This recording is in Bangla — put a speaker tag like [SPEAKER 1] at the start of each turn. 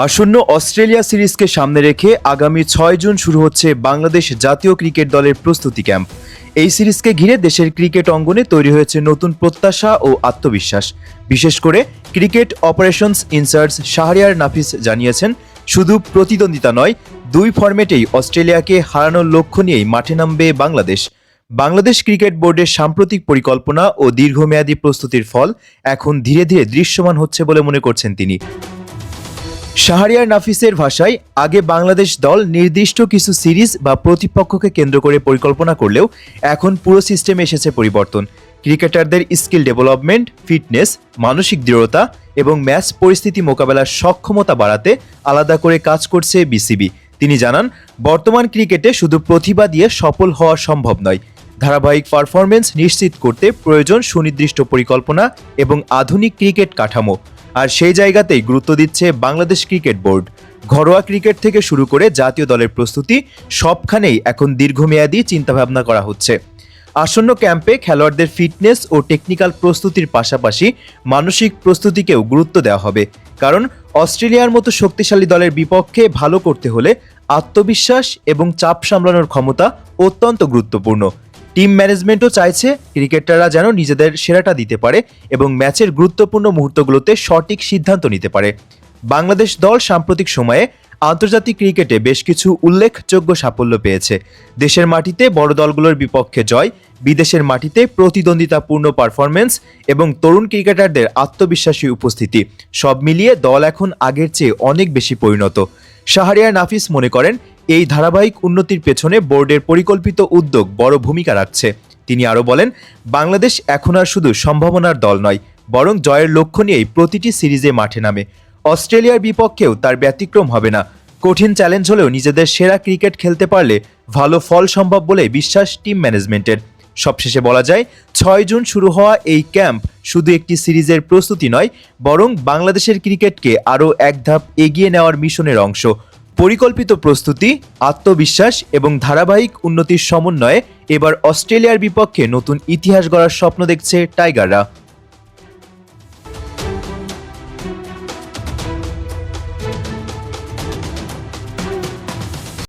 [SPEAKER 1] আসন্ন অস্ট্রেলিয়া সিরিজকে সামনে রেখে আগামী ৬ জুন শুরু হচ্ছে বাংলাদেশ জাতীয় ক্রিকেট দলের প্রস্তুতি ক্যাম্প। এই সিরিজকে ঘিরে দেশের ক্রিকেট অঙ্গনে তৈরি হয়েছে নতুন প্রত্যাশা ও আত্মবিশ্বাস। বিশেষ করে ক্রিকেট অপারেশনস ইনচার্জ শাহরিয়ার নাফিস জানিয়েছেন, শুধু প্রতিদ্বন্দ্বিতা নয়, দুই ফরম্যাটেই অস্ট্রেলিয়াকে হারানোর লক্ষ্য নিয়েই মাঠে নামবে বাংলাদেশ। বাংলাদেশ ক্রিকেট বোর্ডের সাম্প্রতিক পরিকল্পনা ও দীর্ঘমেয়াদী প্রস্তুতির ফল এখন ধীরে ধীরে দৃশ্যমান হচ্ছে বলে মনে করছেন তিনি। শাহরিয়ার নাফিসের ভাষায়, আগে বাংলাদেশ দল নির্দিষ্ট কিছু সিরিজ বা প্রতিপক্ষকে কেন্দ্র করে পরিকল্পনা করলেও এখন পুরো সিস্টেমে এসেছে পরিবর্তন। ক্রিকেটারদের স্কিল ডেভেলপমেন্ট, ফিটনেস, মানসিক দৃঢ়তা এবং ম্যাচ পরিস্থিতি মোকাবেলার সক্ষমতা বাড়াতে আলাদা করে কাজ করছে বিসিবি। তিনি জানান, বর্তমান ক্রিকেটে শুধু প্রতিভা দিয়ে সফল হওয়া সম্ভব নয়, ধারাবাহিক পারফরমেন্স নিশ্চিত করতে প্রয়োজন সুনির্দিষ্ট পরিকল্পনা এবং আধুনিক ক্রিকেট কাঠামো। আর সেই জায়গাতেই গুরুত্ব দিচ্ছে বাংলাদেশ ক্রিকেট বোর্ড। ঘরোয়া ক্রিকেট থেকে শুরু করে জাতীয় দলের প্রস্তুতি, সবখানেই এখন দীর্ঘমেয়াদী চিন্তাভাবনা করা হচ্ছে। আসন্ন ক্যাম্পে খেলোয়াড়দের ফিটনেস ও টেকনিক্যাল প্রস্তুতির পাশাপাশি মানসিক প্রস্তুতিকেও গুরুত্ব দেওয়া হবে, কারণ অস্ট্রেলিয়ার মতো শক্তিশালী দলের বিপক্ষে ভালো করতে হলে আত্মবিশ্বাস এবং চাপ সামলানোর ক্ষমতা অত্যন্ত গুরুত্বপূর্ণ। টিম ম্যানেজমেন্টও চাইছে ক্রিকেটাররা যেন নিজেদের সেরাটা দিতে পারে এবং ম্যাচের গুরুত্বপূর্ণ মুহূর্তগুলোতে সঠিক সিদ্ধান্ত নিতে পারে। বাংলাদেশ দল সাম্প্রতিক সময়ে আন্তর্জাতিক ক্রিকেটে বেশ কিছু উল্লেখযোগ্য সাফল্য পেয়েছে। দেশের মাটিতে বড় দলগুলোর বিপক্ষে জয়, বিদেশের মাটিতে প্রতিদ্বন্দ্বিতাপূর্ণ পারফরমেন্স এবং তরুণ ক্রিকেটারদের আত্মবিশ্বাসী উপস্থিতি, সব মিলিয়ে দল এখন আগের চেয়ে অনেক বেশি পরিণত। শাহরিয়ার নাফিস মনে করেন, এই ধারাবাহিক উন্নতির পেছনে বোর্ডের পরিকল্পিত উদ্যোগ বড় ভূমিকা রাখছে। তিনি আরও বলেন, বাংলাদেশ এখন আর শুধু সম্ভাবনার দল নয়, বরং জয়ের লক্ষ্য নিয়েই প্রতিটি সিরিজে মাঠে নামে। অস্ট্রেলিয়ার বিপক্ষেও তার ব্যতিক্রম হবে না। কঠিন চ্যালেঞ্জ হলেও নিজেদের সেরা ক্রিকেট খেলতে পারলে ভালো ফল সম্ভব বলে বিশ্বাস টিম ম্যানেজমেন্টের। সবশেষে বলা যায়, ৬ জুন শুরু হওয়া এই ক্যাম্প শুধু একটি সিরিজের প্রস্তুতি নয়, বরং বাংলাদেশের ক্রিকেটকে আরও এক ধাপ এগিয়ে নেওয়ার মিশনের অংশ। পরিকল্পিত প্রস্তুতি, আত্মবিশ্বাস এবং ধারাবাহিক উন্নতির সমন্বয়ে এবার অস্ট্রেলিয়ার বিপক্ষে নতুন ইতিহাস গড়ার স্বপ্ন দেখছে টাইগাররা।